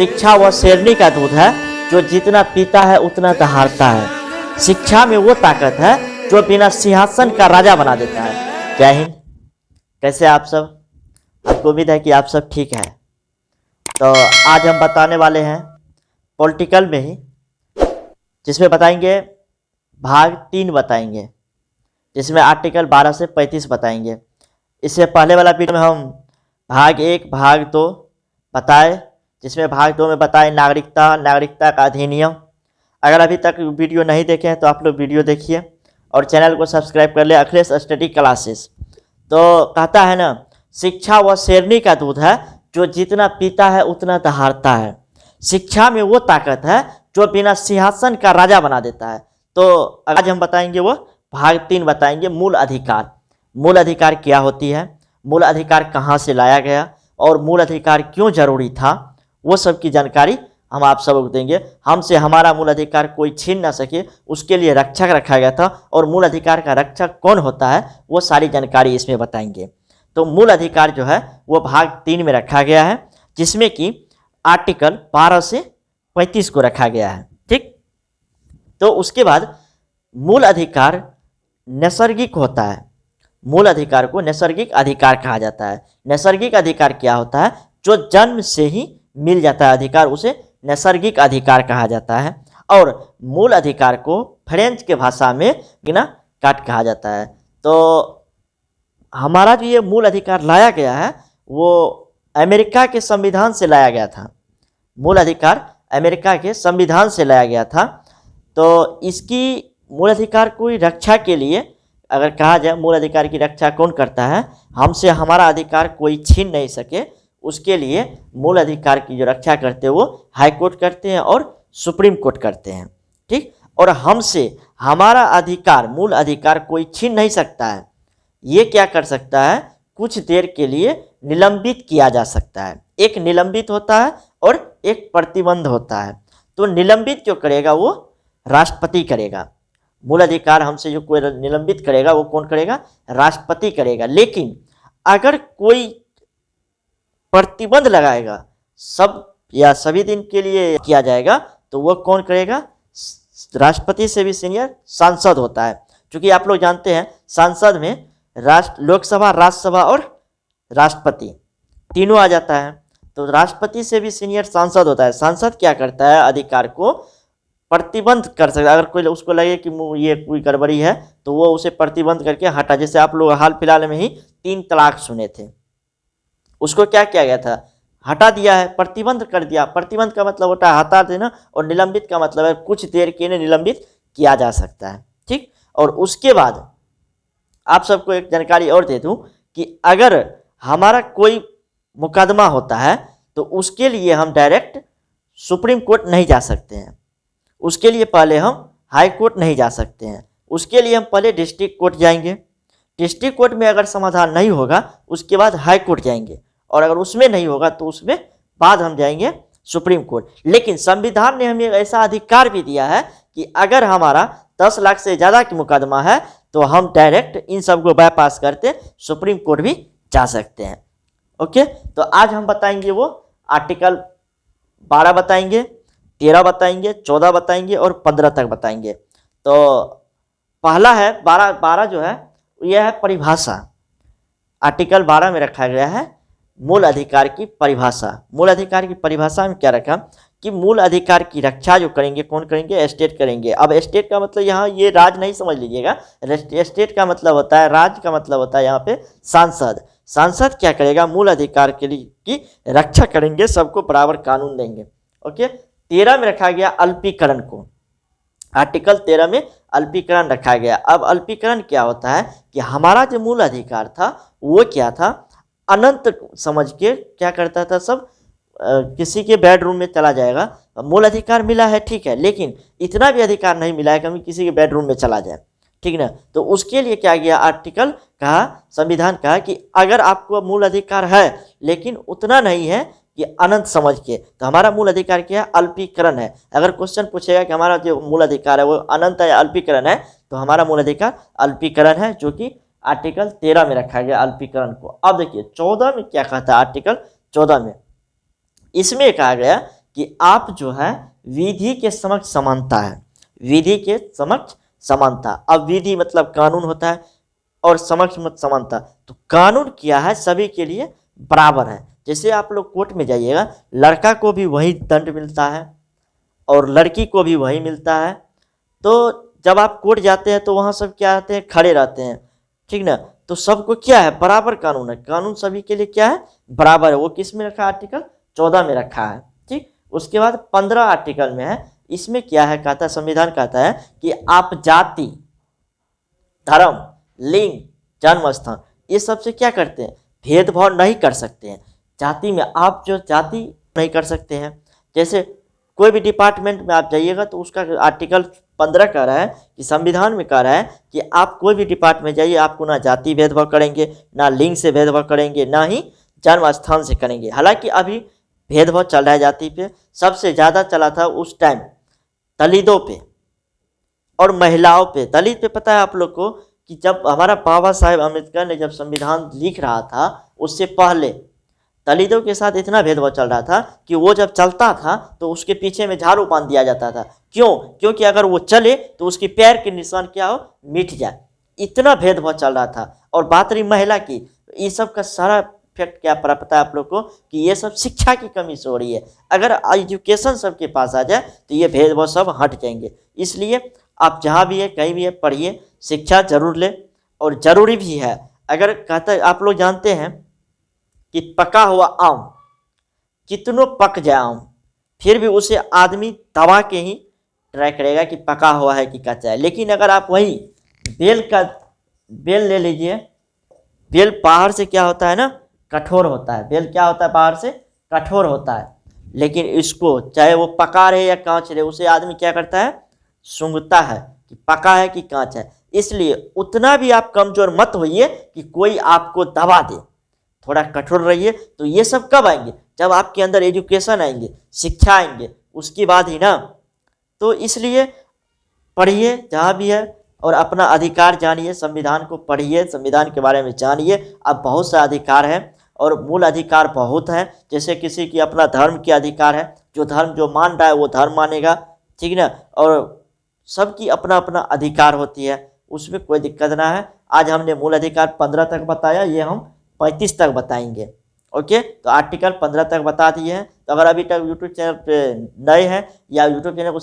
शिक्षा वह शेरनी का दूध है जो जितना पीता है उतना दहाड़ता है। शिक्षा में वो ताकत है जो बिना सिंहासन का राजा बना देता है। जय हिंद। कैसे आप सब? आपको उम्मीद है कि आप सब ठीक है। तो आज हम बताने वाले हैं पॉलिटिकल में ही, जिसमें बताएंगे भाग 3 बताएंगे, जिसमें आर्टिकल 12 से 35 बताएंगे। इससे पहले वाला वीडियो में हम भाग 1 भाग 2 बताए, जिसमें भाग 2 में बताए नागरिकता का अधिनियम। अगर अभी तक वीडियो नहीं देखे हैं तो आप लोग वीडियो देखिए और चैनल को सब्सक्राइब कर ले, अखिलेश स्टडी क्लासेस। तो कहता है ना, शिक्षा वह शेरनी का दूध है जो जितना पीता है उतना दहाड़ता है। शिक्षा में वो ताकत है जो बिना सिंहासन का राजा बना देता है। तो आज हम बताएंगे वो भाग 3 बताएंगे, मूल अधिकार। मूल अधिकार क्या होती है, मूल अधिकार कहाँ से लाया गया और मूल अधिकार क्यों जरूरी था, वो सब की जानकारी हम आप सबको देंगे। हमसे हमारा मूल अधिकार कोई छीन ना सके, उसके लिए रक्षक रखा गया था, और मूल अधिकार का रक्षक कौन होता है वो सारी जानकारी इसमें बताएंगे। तो मूल अधिकार जो है वो भाग 3 में रखा गया है, जिसमें कि आर्टिकल 12 से 35 को रखा गया है। ठीक, तो उसके बाद मूल अधिकार नैसर्गिक होता है। मूल अधिकार को नैसर्गिक अधिकार कहा जाता है। नैसर्गिक अधिकार क्या होता है? जो जन्म से ही मिल जाता है अधिकार, उसे नैसर्गिक अधिकार कहा जाता है। और मूल अधिकार को फ्रेंच के भाषा में गिना काट कहा जाता है। तो हमारा जो ये मूल अधिकार लाया गया है वो अमेरिका के संविधान से लाया गया था। मूल अधिकार अमेरिका के संविधान से लाया गया था। तो इसकी मूल अधिकार की रक्षा के लिए अगर कहा जाए, मूल अधिकार की रक्षा कौन करता है? हमसे हमारा अधिकार कोई छीन नहीं सके, उसके लिए मूल अधिकार की जो रक्षा करते हैं वो हाई कोर्ट करते हैं और सुप्रीम कोर्ट करते हैं। ठीक, और हमसे हमारा अधिकार, मूल अधिकार कोई छीन नहीं सकता है। ये क्या कर सकता है? कुछ देर के लिए निलंबित किया जा सकता है। एक निलंबित होता है और एक प्रतिबंध होता है। तो निलंबित जो करेगा वो राष्ट्रपति करेगा। मूल अधिकार हमसे जो कोई निलंबित करेगा वो कौन करेगा? राष्ट्रपति करेगा। लेकिन अगर कोई प्रतिबंध लगाएगा, सब या सभी दिन के लिए किया जाएगा, तो वो कौन करेगा? राष्ट्रपति से भी सीनियर सांसद होता है। क्योंकि आप लोग जानते हैं सांसद में लोकसभा, राज्यसभा और राष्ट्रपति तीनों आ जाता है। तो राष्ट्रपति से भी सीनियर सांसद होता है। सांसद क्या करता है? अधिकार को प्रतिबंध कर सकता है। अगर कोई उसको लगे कि ये कोई गड़बड़ी है तो वो उसे प्रतिबंध करके हटा। जैसे आप लोग हाल फिलहाल में ही 3 तलाक सुने थे, उसको क्या किया गया था? हटा दिया है, प्रतिबंध कर दिया। प्रतिबंध का मतलब होता है हटा देना, और निलंबित का मतलब है कुछ देर के लिए निलंबित किया जा सकता है। ठीक, और उसके बाद आप सबको एक जानकारी और दे दूं कि अगर हमारा कोई मुकदमा होता है तो उसके लिए हम डायरेक्ट सुप्रीम कोर्ट नहीं जा सकते हैं। उसके लिए पहले हम हाई कोर्ट नहीं जा सकते हैं। उसके लिए हम पहले डिस्ट्रिक्ट कोर्ट जाएंगे। डिस्ट्रिक्ट कोर्ट में अगर समाधान नहीं होगा उसके बाद हाई कोर्ट जाएंगे, और अगर उसमें नहीं होगा तो उसमें बाद हम जाएंगे सुप्रीम कोर्ट। लेकिन संविधान ने हमें ऐसा अधिकार भी दिया है कि अगर हमारा 10 लाख से ज़्यादा की मुकदमा है तो हम डायरेक्ट इन सब को बाईपास करते सुप्रीम कोर्ट भी जा सकते हैं। ओके, तो आज हम बताएंगे वो आर्टिकल 12 बताएंगे, 13 बताएंगे, 14 बताएंगे और 15 तक बताएंगे। तो पहला है 12 जो है यह है परिभाषा। आर्टिकल 12 में रखा गया है मूल अधिकार की परिभाषा। मूल अधिकार की परिभाषा में क्या रखा कि मूल अधिकार की रक्षा जो करेंगे कौन करेंगे? स्टेट करेंगे। अब स्टेट का मतलब यहाँ ये राज नहीं समझ लीजिएगा। स्टेट का मतलब होता है, राज्य का मतलब होता है यहाँ पे सांसद। सांसद क्या करेगा? मूल अधिकार के लिए की रक्षा करेंगे, सबको बराबर कानून देंगे। ओके, 13 में रखा गया अल्पीकरण को। आर्टिकल 13 में अल्पीकरण रखा गया। अब अल्पीकरण क्या होता है कि हमारा जो मूल अधिकार था वो क्या था? अनंत समझ के क्या करता था सब, किसी के बेडरूम में चला जाएगा। मूल अधिकार मिला है, ठीक है, लेकिन इतना भी अधिकार नहीं मिला है कि हम किसी के बेडरूम में चला जाए। ठीक ना? तो उसके लिए क्या किया? आर्टिकल कहा, संविधान कहा कि अगर आपको मूल अधिकार है लेकिन उतना नहीं है कि अनंत समझ के, तो हमारा मूल अधिकार क्या है? अल्पीकरण है। अगर क्वेश्चन पूछेगा कि हमारा जो मूल अधिकार है वो अनंत है या अल्पीकरण है, तो हमारा मूल अधिकार अल्पीकरण है, जो कि आर्टिकल 13 में रखा गया अल्पीकरण को। अब देखिए 14 में क्या कहता है? आर्टिकल 14 में इसमें कहा गया कि आप जो है विधि के समक्ष समानता है, विधि के समक्ष समानता। अब विधि मतलब कानून होता है और समक्ष मत समानता, तो कानून क्या है, सभी के लिए बराबर है। जैसे आप लोग कोर्ट में जाइएगा, लड़का को भी वही दंड मिलता है और लड़की को भी वही मिलता है। तो जब आप कोर्ट जाते हैं तो वहाँ सब क्या रहते हैं, खड़े रहते हैं, ठीक ना। तो सबको क्या है, बराबर कानून है, कानून सभी के लिए क्या है, बराबर है। वो किस में रखा है, आर्टिकल 14 में रखा है, ठीक। उसके बाद 15 आर्टिकल में है, इसमें क्या है, कहता है, संविधान कहता है कि आप जाति, धर्म, लिंग, जन्म स्थान, ये सबसे क्या करते हैं, भेदभाव नहीं कर सकते हैं। जाति में आप जो जाति नहीं कर सकते हैं, जैसे कोई भी डिपार्टमेंट में आप जाइएगा तो उसका आर्टिकल 15 कह रहा है कि संविधान में कह रहा है कि आप कोई भी डिपार्टमेंट जाइए, आपको ना जाति भेदभाव करेंगे, ना लिंग से भेदभाव करेंगे, ना ही जन्म स्थान से करेंगे। हालांकि अभी भेदभाव चल रहा है जाति पे, सबसे ज़्यादा चला था उस टाइम दलितों पे और महिलाओं पे। दलित पे पता है आप लोग को कि जब हमारा बाबा साहेब अम्बेडकर ने जब संविधान लिख रहा था, उससे पहले दलितों के साथ इतना भेदभाव चल रहा था कि वो जब चलता था तो उसके पीछे में झाड़ू बांध दिया जाता था। क्यों? क्योंकि अगर वो चले तो उसके पैर के निशान क्या हो, मिट जाए। इतना भेदभाव चल रहा था। और बात रही महिला की, ये सब का सारा इफेक्ट क्या पता है आप लोग को कि ये सब शिक्षा की कमी से हो रही है। अगर एजुकेशन सबके पास आ जाए तो ये भेदभाव सब हट जाएंगे। इसलिए आप जहाँ भी है, कहीं भी है, पढ़िए, शिक्षा जरूर ले, और ज़रूरी भी है। अगर कहता है, आप लोग जानते हैं कि पका हुआ आम कितनों पक जाए आम, फिर भी उसे आदमी दबा के ही ट्राई करेगा कि पका हुआ है कि कच्चा है। लेकिन अगर आप वही बेल ले लीजिए, बेल बाहर से क्या होता है ना, कठोर होता है। बेल क्या होता है, बाहर से कठोर होता है, लेकिन इसको चाहे वो पका रहे या कांच रहे, उसे आदमी क्या करता है, सूंघता है कि पका है कि कांच है। इसलिए उतना भी आप कमजोर मत होइए कि कोई आपको दबा दे, थोड़ा कठोर रहिए। तो ये सब कब आएंगे, जब आपके अंदर एजुकेशन आएंगे, शिक्षा आएंगे, उसके बाद ही ना। तो इसलिए पढ़िए जहाँ भी है, और अपना अधिकार जानिए, संविधान को पढ़िए, संविधान के बारे में जानिए। अब बहुत सा अधिकार है और मूल अधिकार बहुत है। जैसे किसी की अपना धर्म के अधिकार है, जो धर्म जो मान रहा है वो धर्म मानेगा, ठीक ना। और सबकी अपना अपना अधिकार होती है, उसमें कोई दिक्कत ना है। आज हमने मूल अधिकार 15 तक बताया, ये हम 35 तक बताएंगे। ओके, तो आर्टिकल 15 तक बता दिए हैं। तो अगर अभी तक यूट्यूब चैनल पे नए हैं या यूट्यूब चैनल को